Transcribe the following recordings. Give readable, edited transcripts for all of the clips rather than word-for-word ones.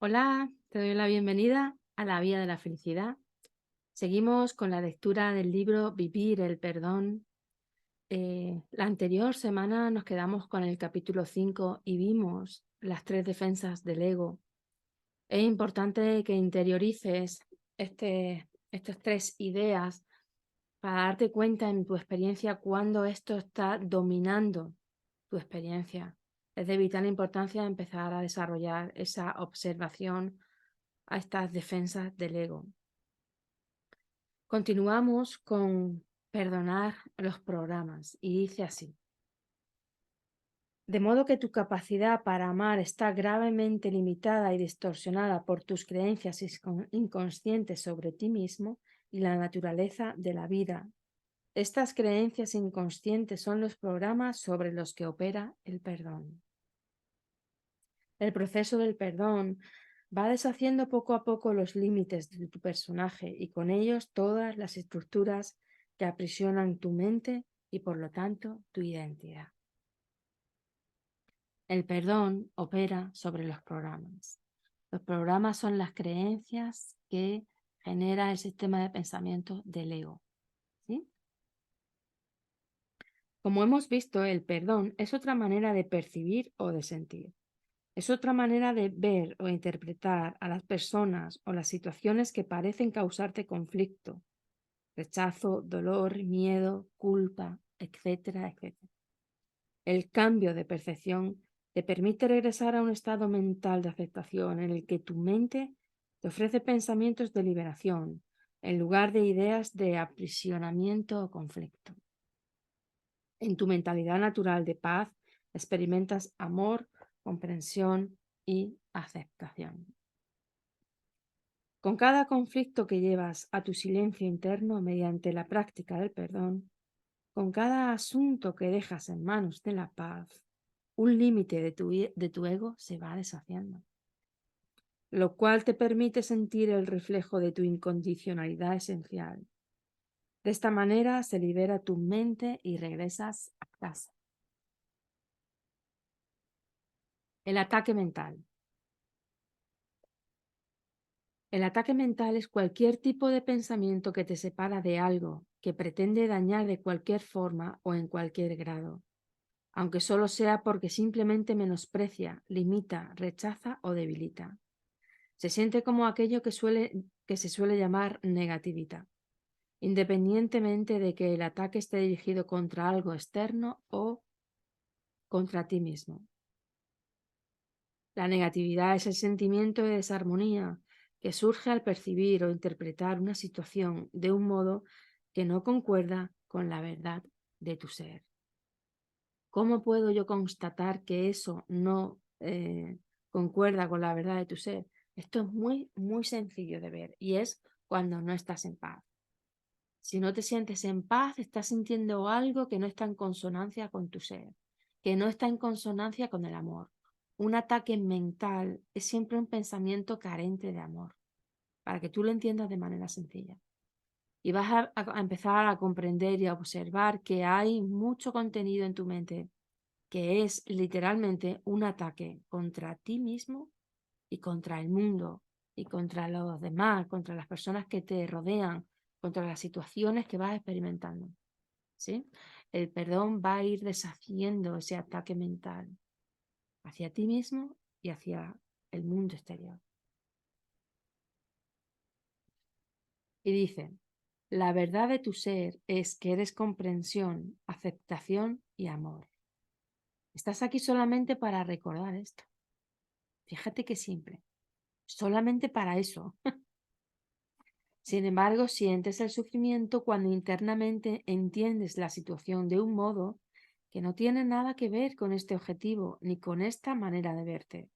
Hola, te doy la bienvenida a la Vía de la Felicidad. Seguimos con la lectura del libro Vivir el Perdón. La anterior semana nos quedamos con el capítulo 5 y vimos las tres defensas del ego. Es importante que interiorices estas tres ideas para darte cuenta en tu experiencia cuando esto está dominando tu experiencia. Es de vital importancia empezar a desarrollar esa observación a estas defensas del ego. Continuamos con perdonar los programas y dice así: de modo que tu capacidad para amar está gravemente limitada y distorsionada por tus creencias inconscientes sobre ti mismo y la naturaleza de la vida. Estas creencias inconscientes son los programas sobre los que opera el perdón. El proceso del perdón va deshaciendo poco a poco los límites de tu personaje y con ellos todas las estructuras que aprisionan tu mente y por lo tanto tu identidad. El perdón opera sobre los programas. Los programas son las creencias que genera el sistema de pensamiento del ego. ¿Sí? Como hemos visto, el perdón es otra manera de percibir o de sentir. Es otra manera de ver o interpretar a las personas o las situaciones que parecen causarte conflicto, rechazo, dolor, miedo, culpa, etcétera, etcétera. El cambio de percepción te permite regresar a un estado mental de aceptación en el que tu mente te ofrece pensamientos de liberación en lugar de ideas de aprisionamiento o conflicto. En tu mentalidad natural de paz experimentas amor, comprensión y aceptación. Con cada conflicto que llevas a tu silencio interno mediante la práctica del perdón, con cada asunto que dejas en manos de la paz, un límite de tu ego se va deshaciendo, lo cual te permite sentir el reflejo de tu incondicionalidad esencial. De esta manera se libera tu mente y regresas a casa. El ataque mental. El ataque mental es cualquier tipo de pensamiento que te separa de algo, que pretende dañar de cualquier forma o en cualquier grado, aunque solo sea porque simplemente menosprecia, limita, rechaza o debilita. Se siente como aquello que se suele llamar negatividad, independientemente de que el ataque esté dirigido contra algo externo o contra ti mismo. La negatividad es el sentimiento de desarmonía que surge al percibir o interpretar una situación de un modo que no concuerda con la verdad de tu ser. ¿Cómo puedo yo constatar que eso no concuerda con la verdad de tu ser? Esto es muy, muy sencillo de ver y es cuando no estás en paz. Si no te sientes en paz, estás sintiendo algo que no está en consonancia con tu ser, que no está en consonancia con el amor. Un ataque mental es siempre un pensamiento carente de amor, para que tú lo entiendas de manera sencilla. Y vas a empezar a comprender y a observar que hay mucho contenido en tu mente que es literalmente un ataque contra ti mismo y contra el mundo y contra los demás, contra las personas que te rodean, contra las situaciones que vas experimentando. ¿Sí? El perdón va a ir deshaciendo ese ataque mental hacia ti mismo y hacia el mundo exterior. Y dice, la verdad de tu ser es que eres comprensión, aceptación y amor. Estás aquí solamente para recordar esto. Fíjate qué simple. Solamente para eso. Sin embargo, sientes el sufrimiento cuando internamente entiendes la situación de un modo que no tiene nada que ver con este objetivo ni con esta manera de verte,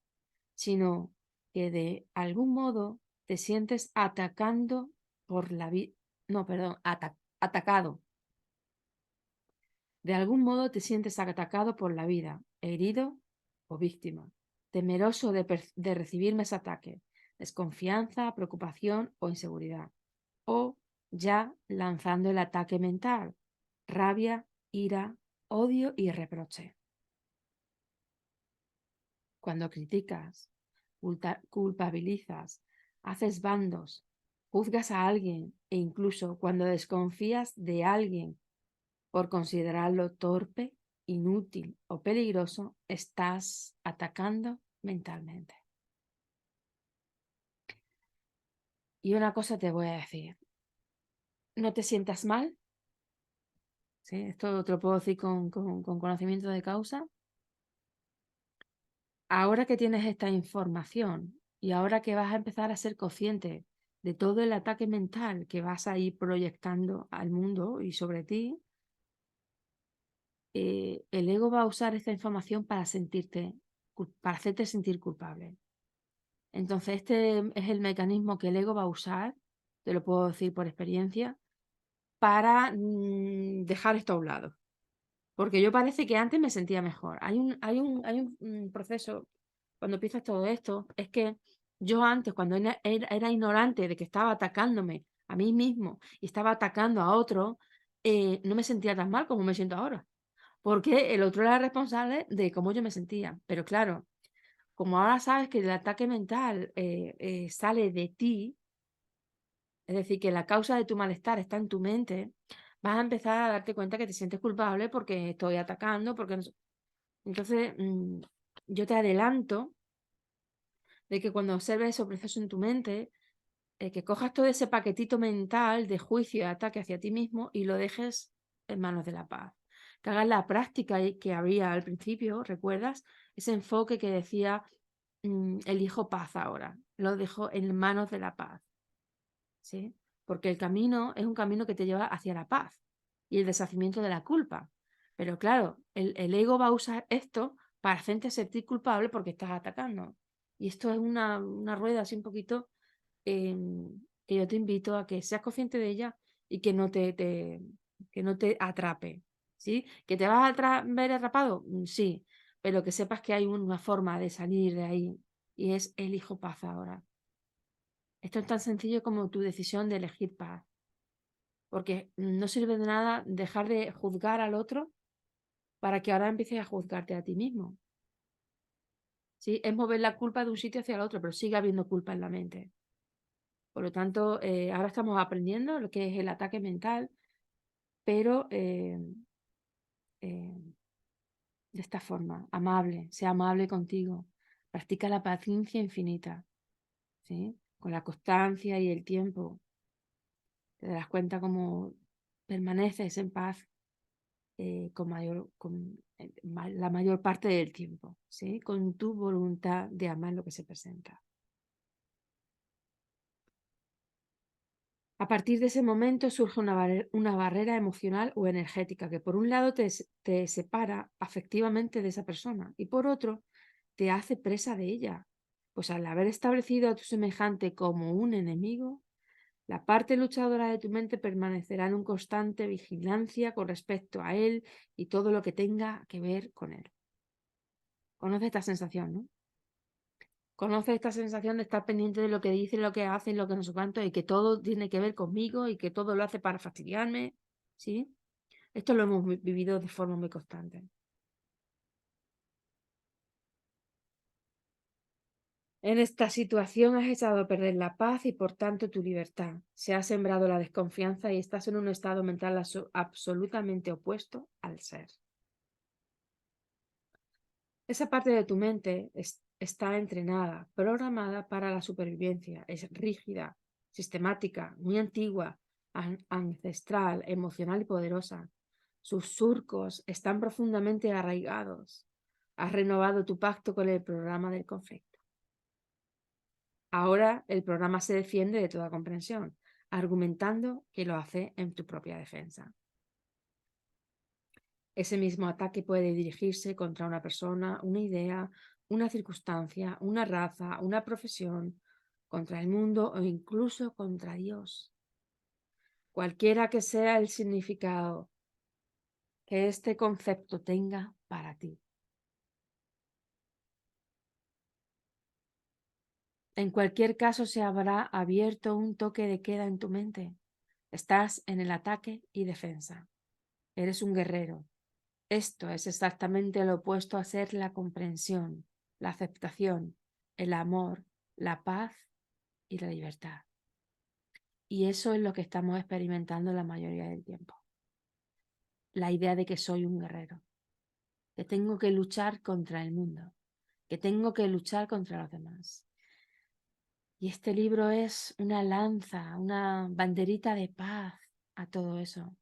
sino que de algún modo te sientes atacando por la vida, no, perdón, atacado. De algún modo te sientes atacado por la vida, herido o víctima, temeroso de recibir más ataque, desconfianza, preocupación o inseguridad. O ya lanzando el ataque mental, rabia, ira, odio y reproche. Cuando criticas, culpabilizas, haces bandos, juzgas a alguien e incluso cuando desconfías de alguien por considerarlo torpe, inútil o peligroso, estás atacando mentalmente. Y una cosa te voy a decir, no te sientas mal, ¿sí? Esto te lo puedo decir con conocimiento de causa. Ahora que tienes esta información y ahora que vas a empezar a ser consciente de todo el ataque mental que vas a ir proyectando al mundo y sobre ti, el ego va a usar esta información para hacerte sentir culpable. Entonces, este es el mecanismo que el ego va a usar, te lo puedo decir por experiencia, para dejar esto a un lado. Porque yo parece que antes me sentía mejor. Hay un proceso, cuando empiezas todo esto, es que yo antes, cuando era ignorante de que estaba atacándome a mí mismo y estaba atacando a otro, no me sentía tan mal como me siento ahora. Porque el otro era responsable de cómo yo me sentía. Pero claro, como ahora sabes que el ataque mental sale de ti, es decir, que la causa de tu malestar está en tu mente, vas a empezar a darte cuenta que te sientes culpable porque estoy atacando, porque no sé. Entonces, yo te adelanto de que cuando observes esos procesos en tu mente, que cojas todo ese paquetito mental de juicio y ataque hacia ti mismo y lo dejes en manos de la paz. Que hagas la práctica que había al principio, ¿recuerdas? Ese enfoque que decía, elijo paz ahora, lo dejo en manos de la paz, ¿sí? Porque el camino es un camino que te lleva hacia la paz y el deshacimiento de la culpa. Pero claro, el ego va a usar esto para hacerte sentir culpable porque estás atacando. Y esto es una rueda así un poquito que yo te invito a que seas consciente de ella y que no que no te atrape. ¿Sí? ¿Que te vas a ver atrapado? Sí, pero que sepas que hay una forma de salir de ahí y es elijo paz ahora. Esto es tan sencillo como tu decisión de elegir paz. Porque no sirve de nada dejar de juzgar al otro para que ahora empieces a juzgarte a ti mismo. ¿Sí? Es mover la culpa de un sitio hacia el otro, pero sigue habiendo culpa en la mente. Por lo tanto, ahora estamos aprendiendo lo que es el ataque mental, pero de esta forma, amable, sea amable contigo. Practica la paciencia infinita, ¿sí? Con la constancia y el tiempo. Te darás cuenta cómo permaneces en paz la mayor parte del tiempo, ¿sí? Con tu voluntad de amar lo que se presenta. A partir de ese momento surge una barrera emocional o energética que por un lado te separa afectivamente de esa persona y por otro te hace presa de ella. Pues al haber establecido a tu semejante como un enemigo, la parte luchadora de tu mente permanecerá en un constante vigilancia con respecto a él y todo lo que tenga que ver con él. Conoce esta sensación, ¿no? Conoce esta sensación de estar pendiente de lo que dice, lo que hace, lo que no sé cuánto, y que todo tiene que ver conmigo y que todo lo hace para fastidiarme, ¿sí? Esto lo hemos vivido de forma muy constante. En esta situación has echado a perder la paz y por tanto tu libertad. Se ha sembrado la desconfianza y estás en un estado mental absolutamente opuesto al ser. Esa parte de tu mente está entrenada, programada para la supervivencia. Es rígida, sistemática, muy antigua, ancestral, emocional y poderosa. Sus surcos están profundamente arraigados. Has renovado tu pacto con el programa del conflicto. Ahora el programa se defiende de toda comprensión, argumentando que lo hace en tu propia defensa. Ese mismo ataque puede dirigirse contra una persona, una idea, una circunstancia, una raza, una profesión, contra el mundo o incluso contra Dios. Cualquiera que sea el significado que este concepto tenga para ti. En cualquier caso se habrá abierto un toque de queda en tu mente. Estás en el ataque y defensa. Eres un guerrero. Esto es exactamente lo opuesto a ser la comprensión, la aceptación, el amor, la paz y la libertad. Y eso es lo que estamos experimentando la mayoría del tiempo. La idea de que soy un guerrero, que tengo que luchar contra el mundo, que tengo que luchar contra los demás. Y este libro es una lanza, una banderita de paz a todo eso.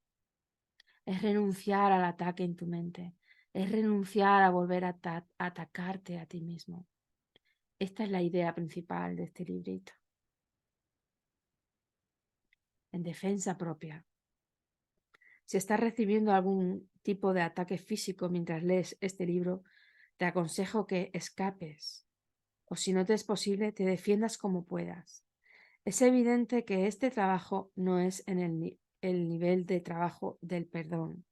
Es renunciar al ataque en tu mente, es renunciar a volver a atacarte a ti mismo. Esta es la idea principal de este librito. En defensa propia. Si estás recibiendo algún tipo de ataque físico mientras lees este libro, te aconsejo que escapes, o si no te es posible, te defiendas como puedas. Es evidente que este trabajo no es en el nivel de trabajo del perdón.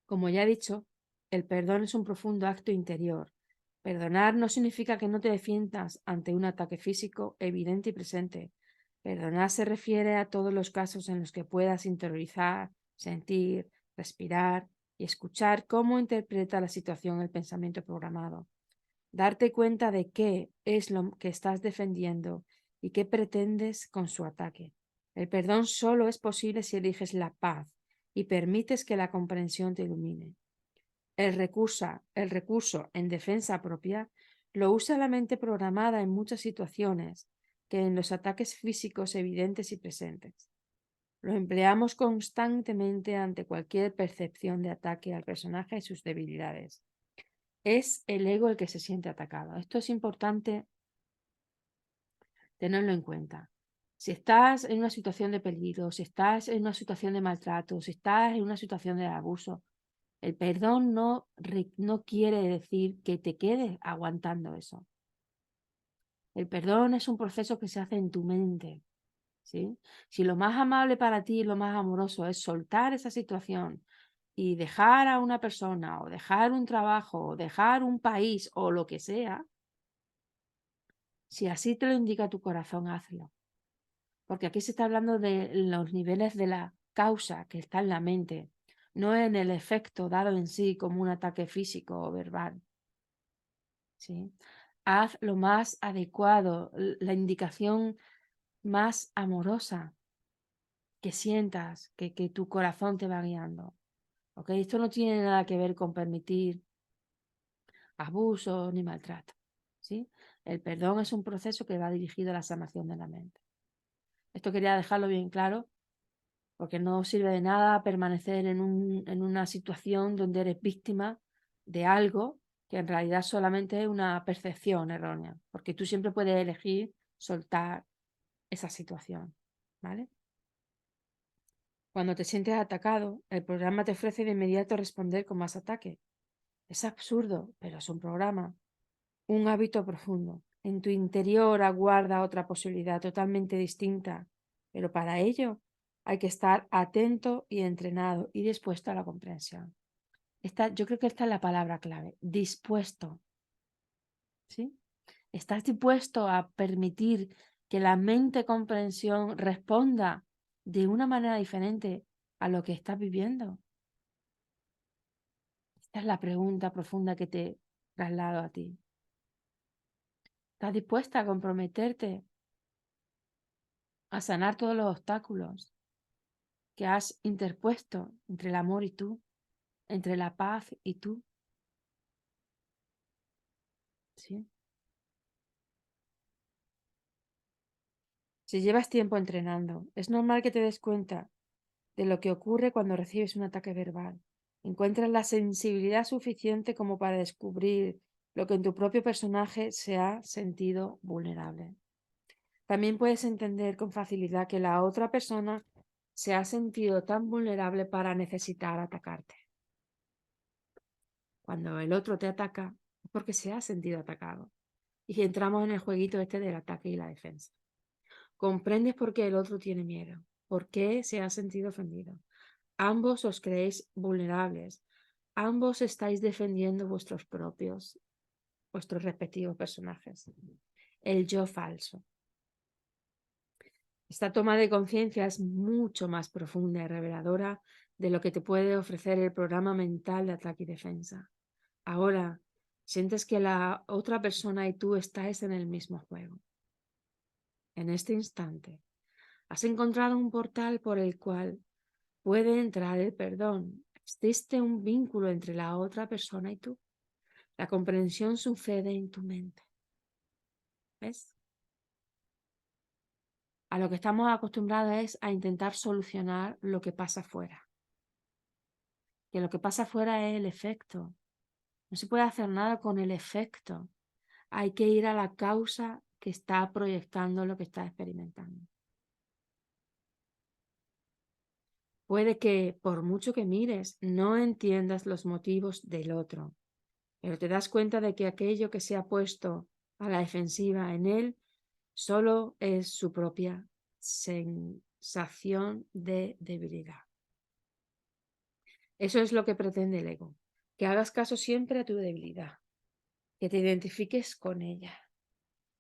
Como ya he dicho, el perdón es un profundo acto interior. Perdonar no significa que no te defiendas ante un ataque físico evidente y presente. Perdonar se refiere a todos los casos en los que puedas interiorizar, sentir, respirar y escuchar cómo interpreta la situación el pensamiento programado. Darte cuenta de qué es lo que estás defendiendo y qué pretendes con su ataque. El perdón solo es posible si eliges la paz y permites que la comprensión te ilumine. El recurso en defensa propia lo usa la mente programada en muchas situaciones que en los ataques físicos evidentes y presentes. Lo empleamos constantemente ante cualquier percepción de ataque al personaje y sus debilidades. Es el ego el que se siente atacado. Esto es importante tenerlo en cuenta. Si estás en una situación de peligro, si estás en una situación de maltrato, si estás en una situación de abuso, el perdón no quiere decir que te quedes aguantando eso. El perdón es un proceso que se hace en tu mente, ¿sí? Si lo más amable para ti, lo más amoroso es soltar esa situación y dejar a una persona o dejar un trabajo o dejar un país o lo que sea, si así te lo indica tu corazón, hazlo. Porque aquí se está hablando de los niveles de la causa que está en la mente, no en el efecto dado en sí como un ataque físico o verbal. ¿Sí? Haz lo más adecuado, la indicación más amorosa que sientas, que tu corazón te va guiando. ¿Ok? Esto no tiene nada que ver con permitir abuso ni maltrato. ¿Sí? El perdón es un proceso que va dirigido a la sanación de la mente. Esto quería dejarlo bien claro, porque no sirve de nada permanecer en una situación donde eres víctima de algo que en realidad solamente es una percepción errónea, porque tú siempre puedes elegir soltar esa situación, ¿vale? Cuando te sientes atacado, el programa te ofrece de inmediato responder con más ataque. Es absurdo, pero es un programa, un hábito profundo. En tu interior aguarda otra posibilidad totalmente distinta, pero para ello hay que estar atento y entrenado y dispuesto a la comprensión. Yo creo que esta es la palabra clave, dispuesto, ¿sí? ¿Estás dispuesto a permitir que la mente comprensión responda de una manera diferente a lo que estás viviendo? Esta es la pregunta profunda que te traslado a ti. ¿Estás dispuesta a comprometerte a sanar todos los obstáculos que has interpuesto entre el amor y tú, entre la paz y tú? ¿Sí? Si llevas tiempo entrenando, es normal que te des cuenta de lo que ocurre cuando recibes un ataque verbal. Encuentras la sensibilidad suficiente como para descubrir lo que en tu propio personaje se ha sentido vulnerable. También puedes entender con facilidad que la otra persona se ha sentido tan vulnerable para necesitar atacarte. Cuando el otro te ataca es porque se ha sentido atacado. Y entramos en el jueguito este del ataque y la defensa. Comprendes por qué el otro tiene miedo, por qué se ha sentido ofendido. Ambos os creéis vulnerables. Ambos estáis defendiendo vuestros respectivos personajes. El yo falso. Esta toma de conciencia es mucho más profunda y reveladora de lo que te puede ofrecer el programa mental de ataque y defensa. Ahora, Sientes que la otra persona y tú estáis en el mismo juego. En este instante, has encontrado un portal por el cual puede entrar el perdón. Existe un vínculo entre la otra persona y tú. La comprensión sucede en tu mente. ¿Ves? A lo que estamos acostumbrados es a intentar solucionar lo que pasa afuera. Que lo que pasa afuera es el efecto. No se puede hacer nada con el efecto. Hay que ir a la causa que está proyectando lo que está experimentando. Puede que, por mucho que mires, no entiendas los motivos del otro, pero te das cuenta de que aquello que se ha puesto a la defensiva en él solo es su propia sensación de debilidad. Eso es lo que pretende el ego, que hagas caso siempre a tu debilidad, que te identifiques con ella.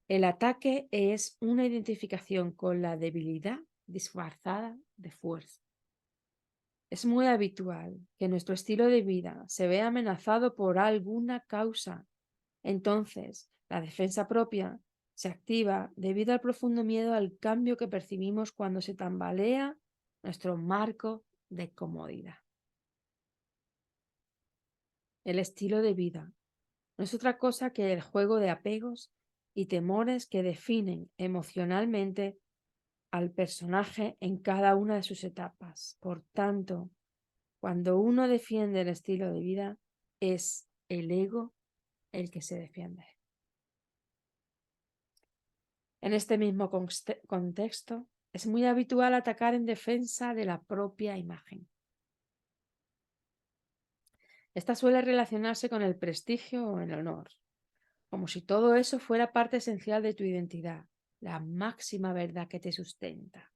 El ataque es una identificación con la debilidad disfrazada de fuerza. Es muy habitual que nuestro estilo de vida se vea amenazado por alguna causa. Entonces, la defensa propia se activa debido al profundo miedo al cambio que percibimos cuando se tambalea nuestro marco de comodidad. El estilo de vida no es otra cosa que el juego de apegos y temores que definen emocionalmente al personaje en cada una de sus etapas. Por tanto, cuando uno defiende el estilo de vida, es el ego el que se defiende. En este mismo contexto, es muy habitual atacar en defensa de la propia imagen. Esta suele relacionarse con el prestigio o el honor, como si todo eso fuera parte esencial de tu identidad, la máxima verdad que te sustenta,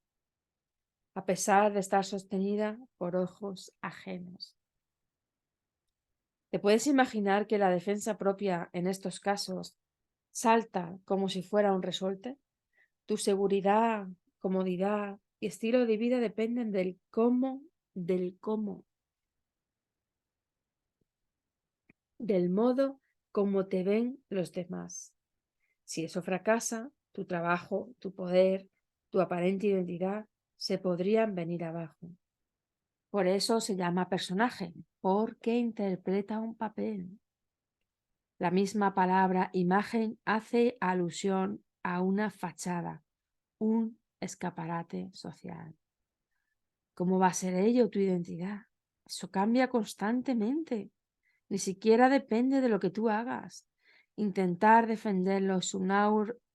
a pesar de estar sostenida por ojos ajenos. ¿Te puedes imaginar que la defensa propia en estos casos salta como si fuera un resorte? Tu seguridad, comodidad y estilo de vida dependen del cómo, del modo como te ven los demás. Si eso fracasa, tu trabajo, tu poder, tu aparente identidad se podrían venir abajo. Por eso se llama personaje, porque interpreta un papel. La misma palabra imagen hace alusión a una fachada, un escaparate social. ¿Cómo va a ser ello tu identidad? Eso cambia constantemente. Ni siquiera depende de lo que tú hagas. Intentar defenderlo es un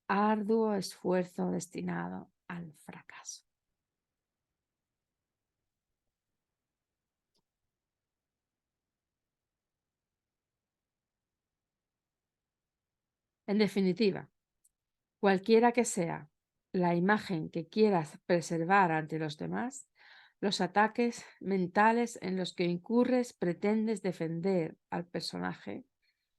arduo esfuerzo destinado al fracaso. En definitiva, cualquiera que sea la imagen que quieras preservar ante los demás, los ataques mentales en los que incurres pretendes defender al personaje.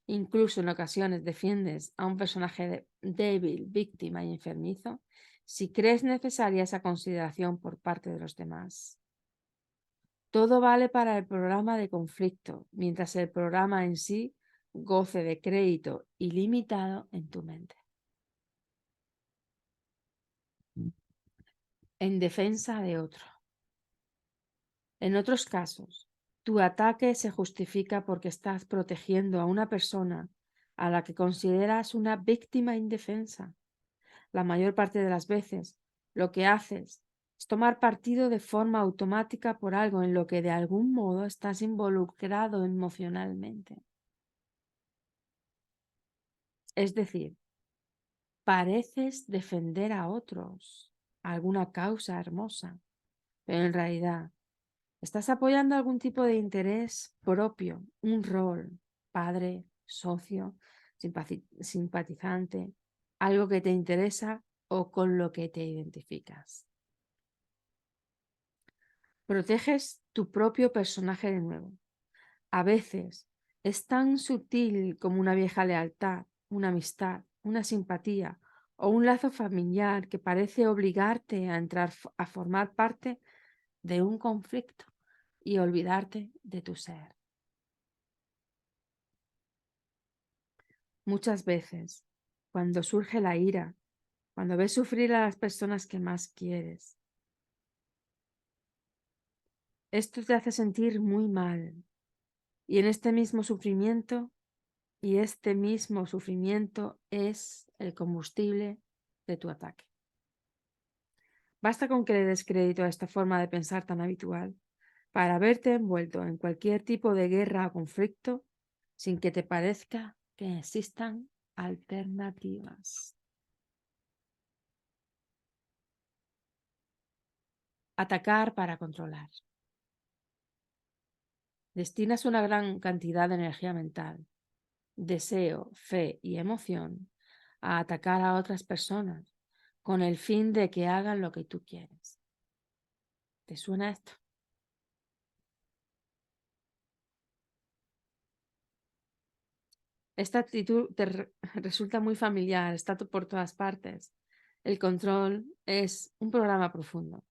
Incluso en ocasiones defiendes a un personaje débil, víctima y enfermizo, si crees necesaria esa consideración por parte de los demás. Todo vale para el programa de conflicto, mientras el programa en sí goce de crédito ilimitado en tu mente. En defensa de otro. En otros casos, tu ataque se justifica porque estás protegiendo a una persona a la que consideras una víctima indefensa. La mayor parte de las veces, lo que haces es tomar partido de forma automática por algo en lo que de algún modo estás involucrado emocionalmente. Es decir, pareces defender a otros, alguna causa hermosa, pero en realidad estás apoyando algún tipo de interés propio, un rol, padre, socio, simpatizante, algo que te interesa o con lo que te identificas. Proteges tu propio personaje de nuevo. A veces es tan sutil como una vieja lealtad, una amistad, una simpatía o un lazo familiar que parece obligarte a entrar a formar parte de un conflicto y olvidarte de tu ser. Muchas veces, cuando surge la ira, cuando ves sufrir a las personas que más quieres, esto te hace sentir muy mal. Y en este mismo sufrimiento, es el combustible de tu ataque. Basta con que le des crédito a esta forma de pensar tan habitual para verte envuelto en cualquier tipo de guerra o conflicto sin que te parezca que existan alternativas. Atacar para controlar. Destinas una gran cantidad de energía mental, deseo, fe y emoción a atacar a otras personas con el fin de que hagan lo que tú quieres. ¿Te suena esto? Esta actitud te resulta muy familiar, está por todas partes. El control es un programa profundo.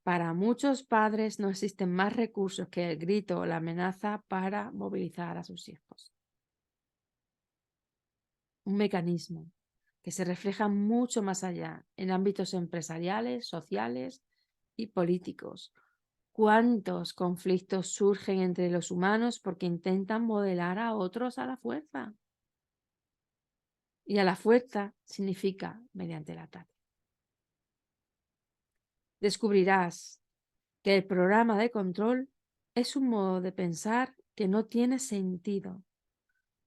Para muchos padres no existen más recursos que el grito o la amenaza para movilizar a sus hijos. Un mecanismo que se refleja mucho más allá, en ámbitos empresariales, sociales y políticos. ¿Cuántos conflictos surgen entre los humanos porque intentan modelar a otros a la fuerza? Y a la fuerza significa mediante el ataque. Descubrirás que el programa de control es un modo de pensar que no tiene sentido,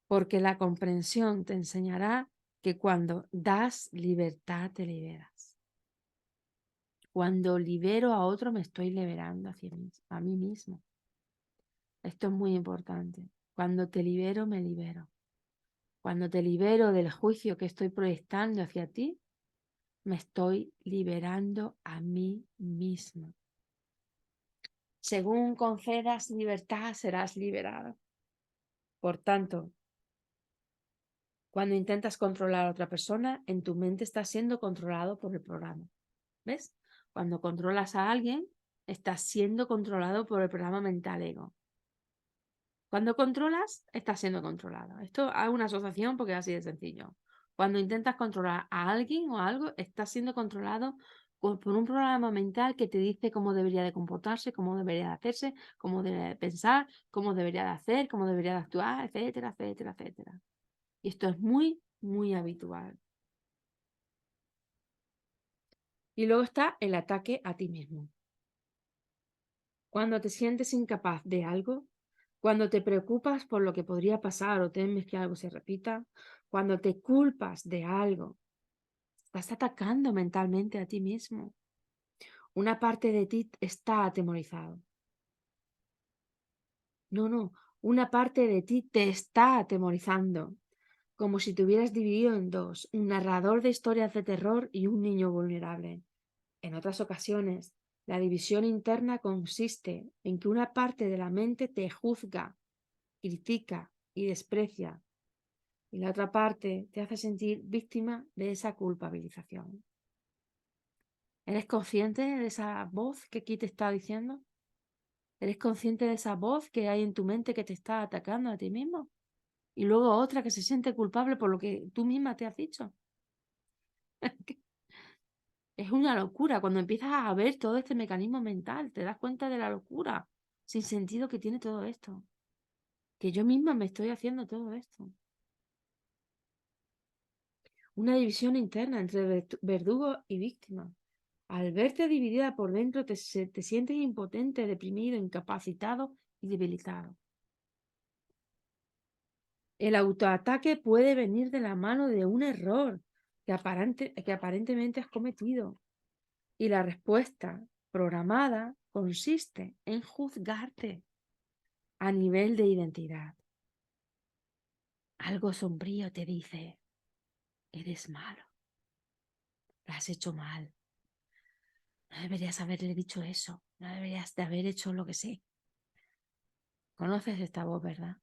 porque la comprensión te enseñará que cuando das libertad te liberas. Cuando libero a otro me estoy liberando a mí mismo. Esto es muy importante. Cuando te libero, me libero. Cuando te libero del juicio que estoy proyectando hacia ti, me estoy liberando a mí mismo. Según concedas libertad, serás liberado. Por tanto, cuando intentas controlar a otra persona, en tu mente estás siendo controlado por el programa. ¿Ves? Cuando controlas a alguien, estás siendo controlado por el programa mental ego. Cuando controlas, estás siendo controlado. Esto hago una asociación porque es así de sencillo. Cuando intentas controlar a alguien o algo, estás siendo controlado por un programa mental que te dice cómo debería de comportarse, cómo debería de hacerse, cómo debería de pensar, cómo debería de hacer, cómo debería de actuar, etcétera, etcétera, etcétera. Y esto es muy, muy habitual. Y luego está el ataque a ti mismo. Cuando te sientes incapaz de algo, cuando te preocupas por lo que podría pasar o temes que algo se repita, cuando te culpas de algo, estás atacando mentalmente a ti mismo. Una parte de ti está atemorizado. No, una parte de ti te está atemorizando, como si te hubieras dividido en dos, un narrador de historias de terror y un niño vulnerable. En otras ocasiones, la división interna consiste en que una parte de la mente te juzga, critica y desprecia, y la otra parte te hace sentir víctima de esa culpabilización. ¿Eres consciente de esa voz que aquí te está diciendo? ¿Eres consciente de esa voz que hay en tu mente que te está atacando a ti mismo? Y luego otra que se siente culpable por lo que tú misma te has dicho. Es una locura. Cuando empiezas a ver todo este mecanismo mental, te das cuenta de la locura sin sentido que tiene todo esto. Que yo misma me estoy haciendo todo esto. Una división interna entre verdugo y víctima. Al verte dividida por dentro, te sientes impotente, deprimido, incapacitado y debilitado. El autoataque puede venir de la mano de un error que aparentemente has cometido. Y la respuesta programada consiste en juzgarte a nivel de identidad. Algo sombrío te dice, eres malo, lo has hecho mal, no deberías haberle dicho eso, no deberías de haber hecho lo que sé. ¿Conoces esta voz, verdad?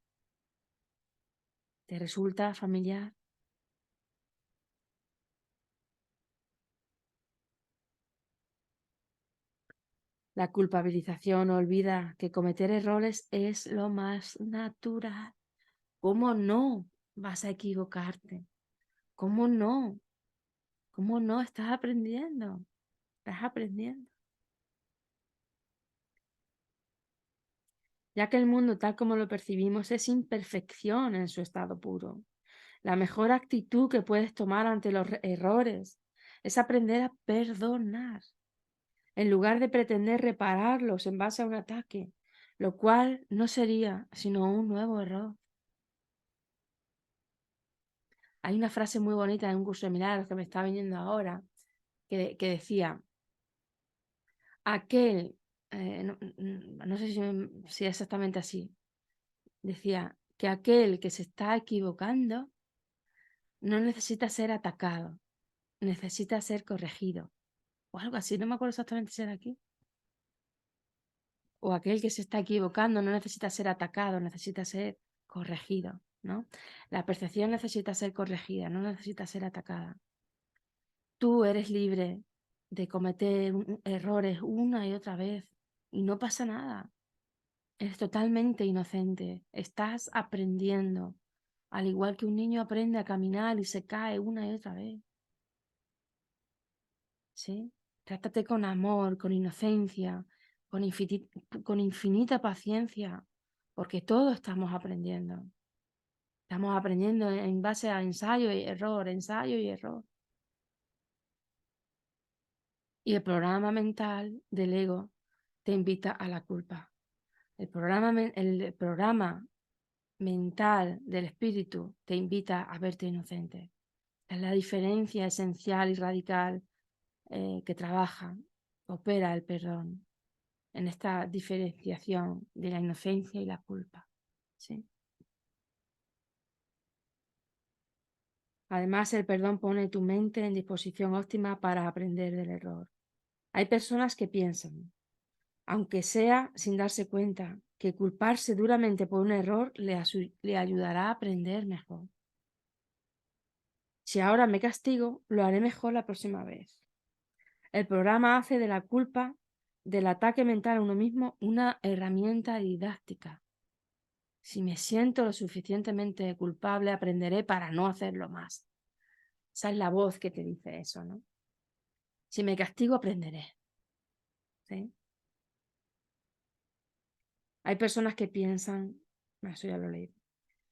¿Te resulta familiar? La culpabilización olvida que cometer errores es lo más natural. ¿Cómo no? vas a equivocarte. ¿Cómo no? ¿Cómo no? Estás aprendiendo. Estás aprendiendo. Ya que el mundo tal como lo percibimos es imperfección en su estado puro. La mejor actitud que puedes tomar ante los errores es aprender a perdonar, en lugar de pretender repararlos en base a un ataque, lo cual no sería sino un nuevo error. Hay una frase muy bonita en un curso de milagros que me está viniendo ahora, que decía, aquel, no sé si es exactamente así, decía que aquel que se está equivocando no necesita ser atacado, necesita ser corregido, o algo así, no me acuerdo exactamente si era aquí. O aquel que se está equivocando no necesita ser atacado, necesita ser corregido, ¿no? La percepción necesita ser corregida, no necesita ser atacada. Tú eres libre de cometer errores una y otra vez y no pasa nada. Eres totalmente inocente. Estás aprendiendo, al igual que un niño aprende a caminar y se cae una y otra vez. ¿Sí? Trátate con amor, con inocencia, con infinita paciencia, porque todos estamos aprendiendo. Estamos aprendiendo en base a ensayo y error, ensayo y error. Y el programa mental del ego te invita a la culpa. El programa mental del espíritu te invita a verte inocente. Es la diferencia esencial y radical que trabaja, opera el perdón en esta diferenciación de la inocencia y la culpa. ¿Sí? Además, el perdón pone tu mente en disposición óptima para aprender del error. Hay personas que piensan, aunque sea sin darse cuenta, que culparse duramente por un error le ayudará a aprender mejor. Si ahora me castigo, lo haré mejor la próxima vez. El programa hace de la culpa, del ataque mental a uno mismo, una herramienta didáctica. Si me siento lo suficientemente culpable, aprenderé para no hacerlo más. Esa es la voz que te dice eso, ¿no? Si me castigo, aprenderé. ¿Sí? Hay personas que piensan, eso ya lo leí.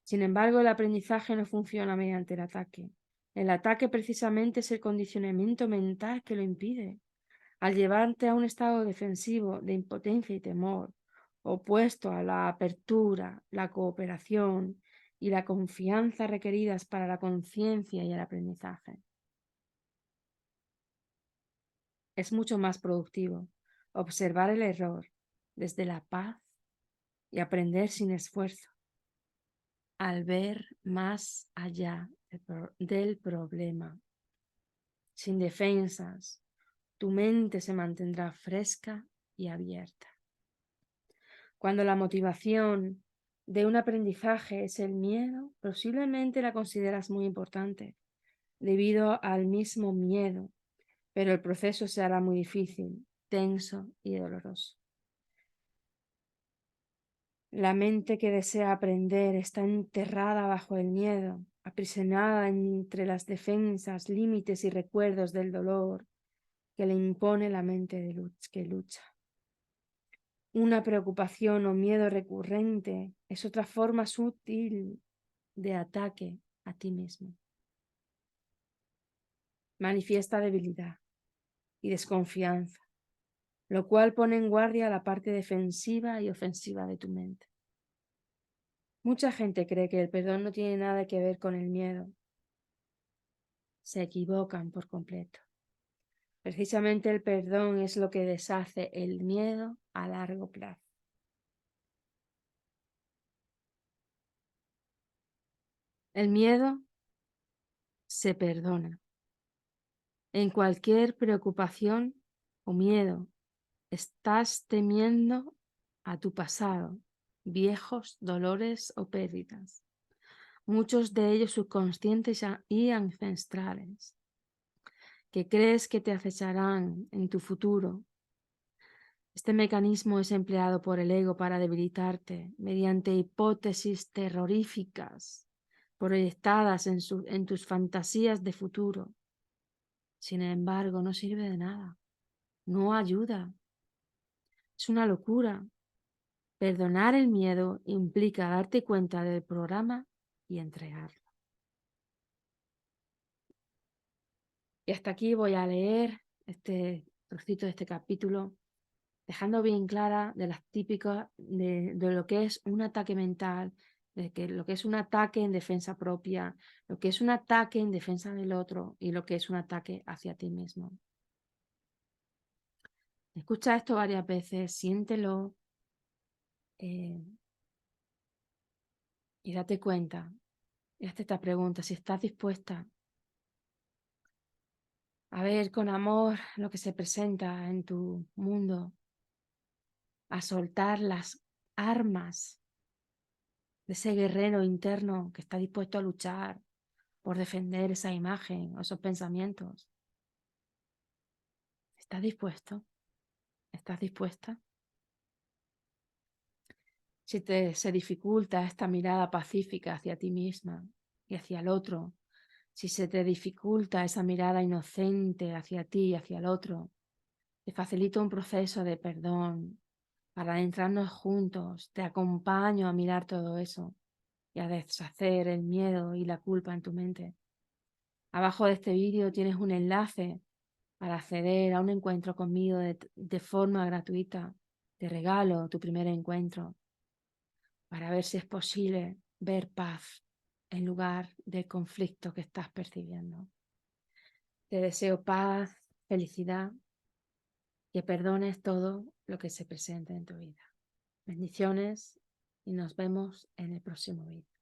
Sin embargo, el aprendizaje no funciona mediante el ataque. El ataque precisamente es el condicionamiento mental que lo impide. Al llevarte a un estado defensivo de impotencia y temor, opuesto a la apertura, la cooperación y la confianza requeridas para la conciencia y el aprendizaje. Es mucho más productivo observar el error desde la paz y aprender sin esfuerzo, al ver más allá del problema. Sin defensas, tu mente se mantendrá fresca y abierta. Cuando la motivación de un aprendizaje es el miedo, posiblemente la consideras muy importante, debido al mismo miedo, pero el proceso se hará muy difícil, tenso y doloroso. La mente que desea aprender está enterrada bajo el miedo, aprisionada entre las defensas, límites y recuerdos del dolor que le impone la mente que lucha. Una preocupación o miedo recurrente es otra forma sutil de ataque a ti mismo. Manifiesta debilidad y desconfianza, lo cual pone en guardia la parte defensiva y ofensiva de tu mente. Mucha gente cree que el perdón no tiene nada que ver con el miedo. Se equivocan por completo. Precisamente el perdón es lo que deshace el miedo a largo plazo. El miedo se perdona. En cualquier preocupación o miedo, estás temiendo a tu pasado, viejos dolores o pérdidas, muchos de ellos subconscientes y ancestrales, que crees que te acecharán en tu futuro. Este mecanismo es empleado por el ego para debilitarte mediante hipótesis terroríficas proyectadas en tus fantasías de futuro. Sin embargo, no sirve de nada, no ayuda. Es una locura. Perdonar el miedo implica darte cuenta del programa y entregarlo. Y hasta aquí voy a leer este trocito de este capítulo, dejando bien clara de las típicas de lo que es un ataque mental, de que lo que es un ataque en defensa propia, lo que es un ataque en defensa del otro y lo que es un ataque hacia ti mismo. Escucha esto varias veces, siéntelo eh, y date cuenta. Y hazte esta pregunta, si estás dispuesta a ver con amor lo que se presenta en tu mundo, a soltar las armas de ese guerrero interno que está dispuesto a luchar por defender esa imagen o esos pensamientos. ¿Estás dispuesto? ¿Estás dispuesta? Si se dificulta esta mirada pacífica hacia ti misma y hacia el otro, si se te dificulta esa mirada inocente hacia ti y hacia el otro, te facilito un proceso de perdón para adentrarnos juntos. Te acompaño a mirar todo eso y a deshacer el miedo y la culpa en tu mente. Abajo de este vídeo tienes un enlace para acceder a un encuentro conmigo de forma gratuita. Te regalo tu primer encuentro para ver si es posible ver paz en lugar del conflicto que estás percibiendo. Te deseo paz, felicidad, que perdones todo lo que se presente en tu vida. Bendiciones y nos vemos en el próximo vídeo.